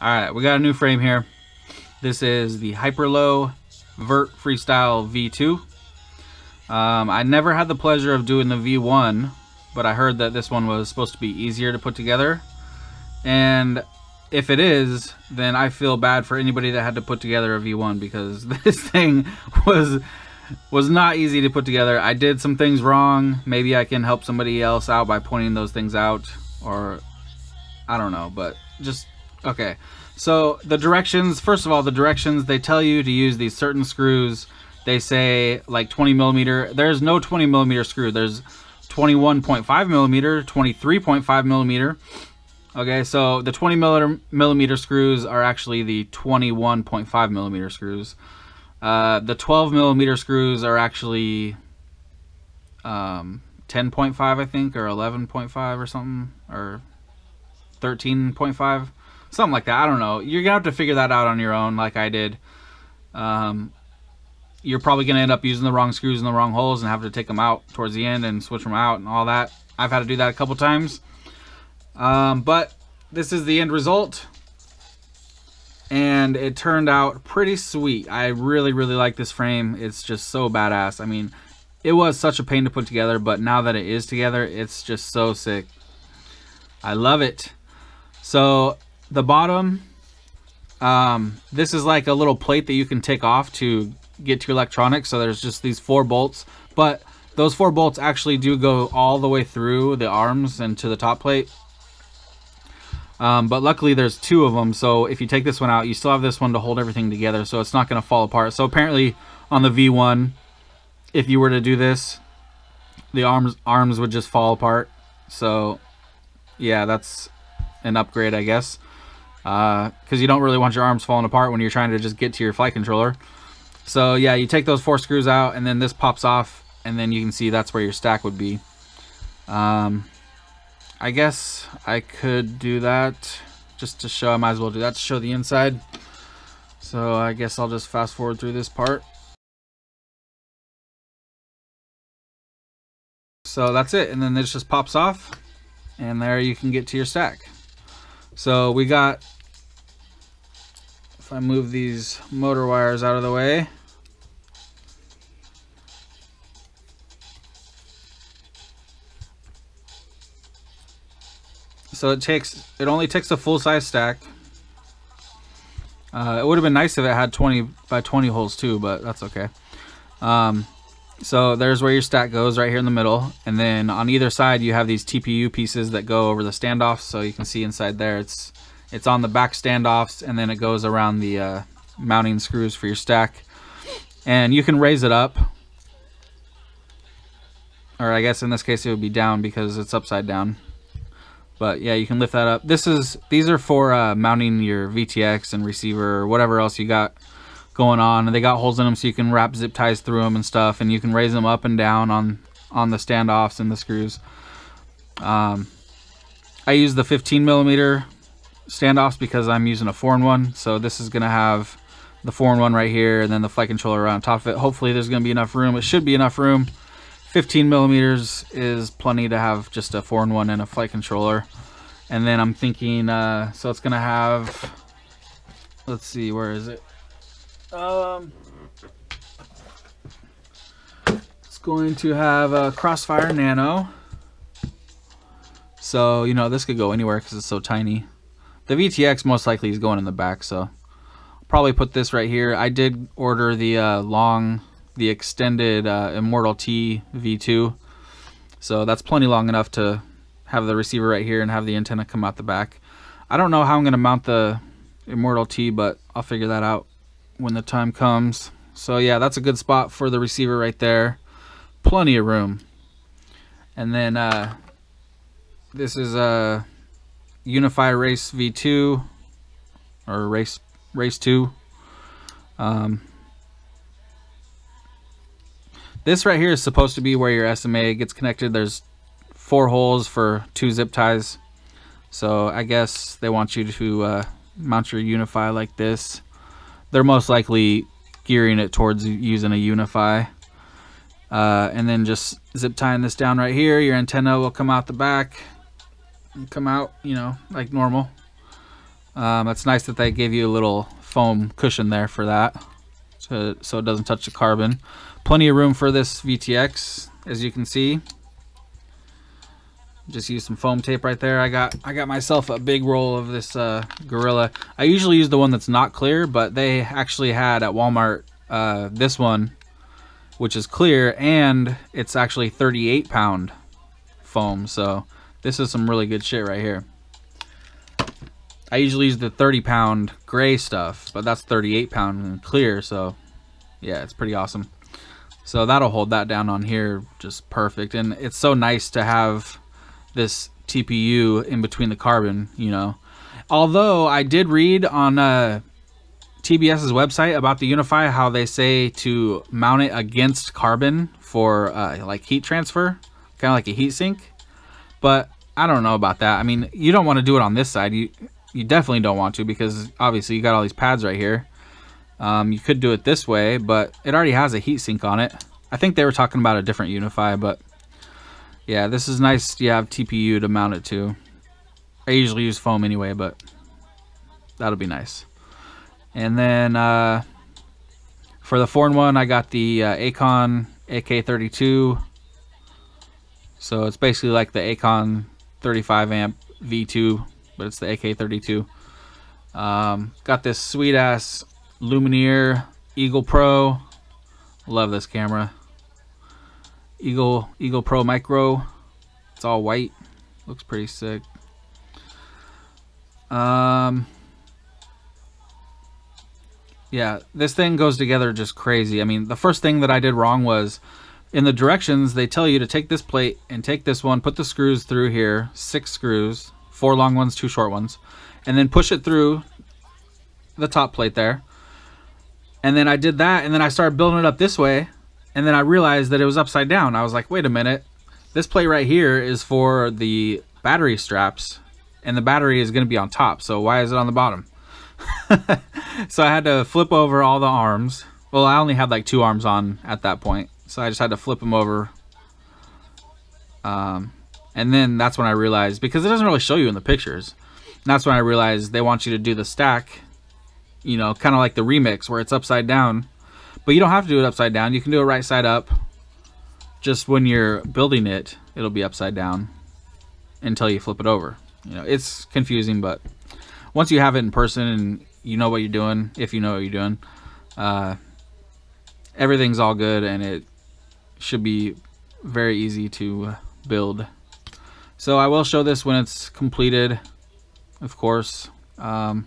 Alright, we got a new frame here. This is the hyperlow vert freestyle V2. I never had the pleasure of doing the V1, but I heard that this one was supposed to be easier to put together. And if it is, then I feel bad for anybody that had to put together a V1, because this thing was not easy to put together. I did some things wrong. Maybe I can help somebody else out by pointing those things out, or I don't know, but just okay. So the directions, first of all, the directions, they tell you to use these certain screws. They say like 20 millimeter. There's no 20 millimeter screw. There's 21.5 millimeter, 23.5 millimeter. Okay, so the 20 millimeter screws are actually the 21.5 millimeter screws. The 12 millimeter screws are actually 10.5, I think, or 11.5 or something, or 13.5, something like that. I don't know. You're gonna have to figure that out on your own, like I did. You're probably gonna end up using the wrong screws in the wrong holes and have to take them out towards the end and switch them out and all that. I've had to do that a couple times. But this is the end result, and it turned out pretty sweet. I really like this frame. It's just so badass. I mean, it was such a pain to put together, but now that it is together, it's just so sick. I love it. So the bottom, this is like a little plate that you can take off to get to your electronics. So there's just these 4 bolts, but those 4 bolts actually do go all the way through the arms and to the top plate. But luckily there's 2 of them, so if you take this one out, you still have this one to hold everything together, so it's not going to fall apart. So apparently on the V1, if you were to do this, the arms would just fall apart. So yeah, that's an upgrade, I guess, because you don't really want your arms falling apart when you're trying to just get to your flight controller. So yeah, you take those 4 screws out, and then this pops off, and then you can see that's where your stack would be. I guess I could do that just to show. I might as well do that to show the inside. So I guess I'll just fast forward through this part. So that's it, and then this just pops off, and there you can get to your stack. So we got, if I move these motor wires out of the way, so it only takes a full-size stack. It would have been nice if it had 20 by 20 holes too, but that's okay. So there's where your stack goes, right here in the middle, and then on either side you have these TPU pieces that go over the standoffs. So you can see inside there, it's on the back standoffs, and then it goes around the mounting screws for your stack. And you can raise it up, or I guess in this case it would be down because it's upside down. But yeah, you can lift that up. These are for mounting your VTX and receiver or whatever else you got going on. And they got holes in them so you can wrap zip ties through them and stuff, and you can raise them up and down on the standoffs and the screws. I use the 15 millimeter standoffs because I'm using a 4-in-1. So this is gonna have the 4-in-1 right here, and then the flight controller on top of it. Hopefully there's gonna be enough room. It should be enough room. 15 millimeters is plenty to have just a 4-in-1 and a flight controller. And then I'm thinking, so it's gonna have, let's see, where is it? It's going to have a Crossfire Nano. So, you know, this could go anywhere because it's so tiny. The VTX most likely is going in the back, so I'll probably put this right here. I did order the extended Immortal T V2, so that's plenty long enough to have the receiver right here and have the antenna come out the back. I don't know how I'm going to mount the Immortal T, but I'll figure that out when the time comes. So yeah, that's a good spot for the receiver right there. Plenty of room. And then this is a Unify Race V2, or Race 2. This right here is supposed to be where your SMA gets connected. There's 4 holes for 2 zip ties. So I guess they want you to mount your Unify like this. They're most likely gearing it towards using a Unify. And then just zip tying this down right here. Your antenna will come out the back and come out, you know, like normal. It's nice that they gave you a little foam cushion there for that, so it doesn't touch the carbon. Plenty of room for this VTX, as you can see. Just use some foam tape right there. I got myself a big roll of this Gorilla. I usually use the one that's not clear, but they actually had at Walmart this one, which is clear, and it's actually 38 pound foam. So this is some really good shit right here. I usually use the 30 pound gray stuff, but that's 38 pound and clear. So yeah, it's pretty awesome. So that'll hold that down on here just perfect. And it's so nice to have this TPU in between the carbon, you know. Although I did read on TBS's website about the Unify how they say to mount it against carbon for like heat transfer, kind of like a heat sink. But I don't know about that. I mean, you don't want to do it on this side. You definitely don't want to, because obviously you got all these pads right here. You could do it this way, but it already has a heat sink on it. I think they were talking about a different Unify, but yeah, this is nice. You have TPU to mount it to. I usually use foam anyway, but that'll be nice. And then for the 4-in-1, I got the Acon AK32. So it's basically like the Acon 35 amp V2, but it's the AK32. Got this sweet ass Lumineer Eagle Pro. Love this camera. Eagle Pro Micro. It's all white. Looks pretty sick. Yeah, this thing goes together just crazy. I mean, the first thing that I did wrong was in the directions they tell you to take this plate and take this one, put the screws through here, 6 screws, 4 long ones, 2 short ones, and then push it through the top plate there. And then I did that, and then I started building it up this way, and then I realized that it was upside down. I was like, wait a minute, this plate right here is for the battery straps, and the battery is going to be on top, so why is it on the bottom? So I had to flip over all the arms. Well, I only had like 2 arms on at that point, so I just had to flip them over. And then that's when I realized, because it doesn't really show you in the pictures, and that's when I realized they want you to do the stack, you know, kind of like the Remix where it's upside down. But you don't have to do it upside down. You can do it right side up. Just when you're building it, it'll be upside down until you flip it over. You know, it's confusing, but once you have it in person and you know what you're doing, if you know what you're doing, everything's all good, and it should be very easy to build. So I will show this when it's completed, of course. Let's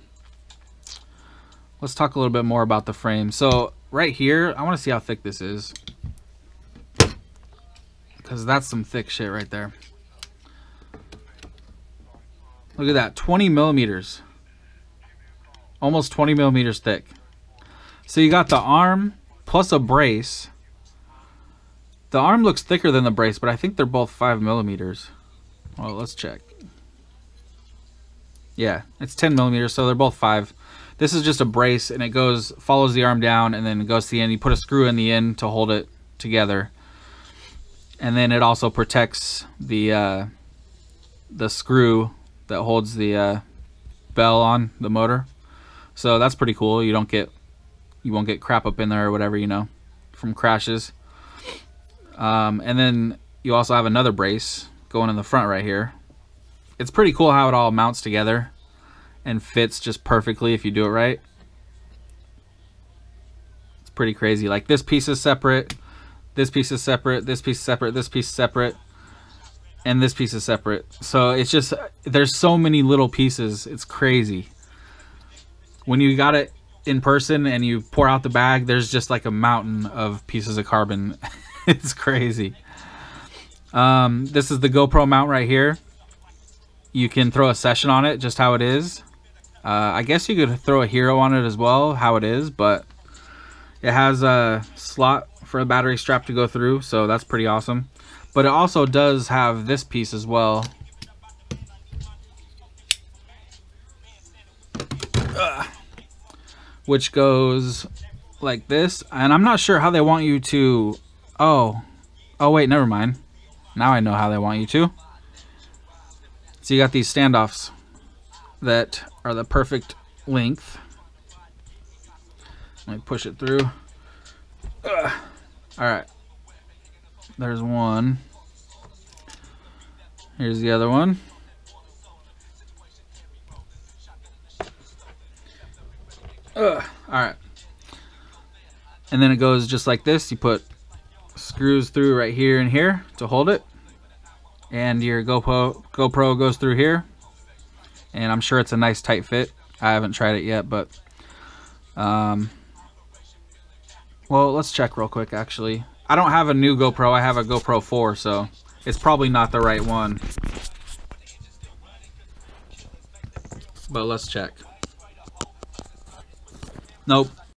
talk a little bit more about the frame. So right here, I want to see how thick this is, because that's some thick shit right there. Look at that, 20 millimeters. Almost 20 millimeters thick. So you got the arm plus a brace. The arm looks thicker than the brace, but I think they're both 5 millimeters. Well, let's check. Yeah, it's 10 millimeters, so they're both 5. This is just a brace, and it follows the arm down, and then it goes to the end. You put a screw in the end to hold it together, and then it also protects the screw that holds the bell on the motor. So that's pretty cool. You won't get crap up in there or whatever, you know, from crashes. And then you also have another brace going in the front right here. It's pretty cool how it all mounts together and fits just perfectly if you do it right. It's pretty crazy. Like, this piece is separate, this piece is separate, this piece is separate, this piece is separate, and this piece is separate. So it's just, there's so many little pieces. It's crazy. When you got it in person and you pour out the bag, there's just like a mountain of pieces of carbon. It's crazy. This is the GoPro mount right here. You can throw a session on it just how it is. I guess you could throw a hero on it as well, how it is, but it has a slot for a battery strap to go through, so that's pretty awesome. But it also does have this piece as well. Which goes like this, and I'm not sure how they want you to... Oh wait, never mind. Now I know how they want you to. So you got these standoffs that are the perfect length. Let me push it through. Alright. There's one. Here's the other one. Alright. And then it goes just like this. You put screws through right here and here to hold it. And your GoPro goes through here. And I'm sure it's a nice tight fit. I haven't tried it yet, but well, let's check real quick actually. I don't have a new GoPro, I have a GoPro 4, so it's probably not the right one. But let's check. Nope,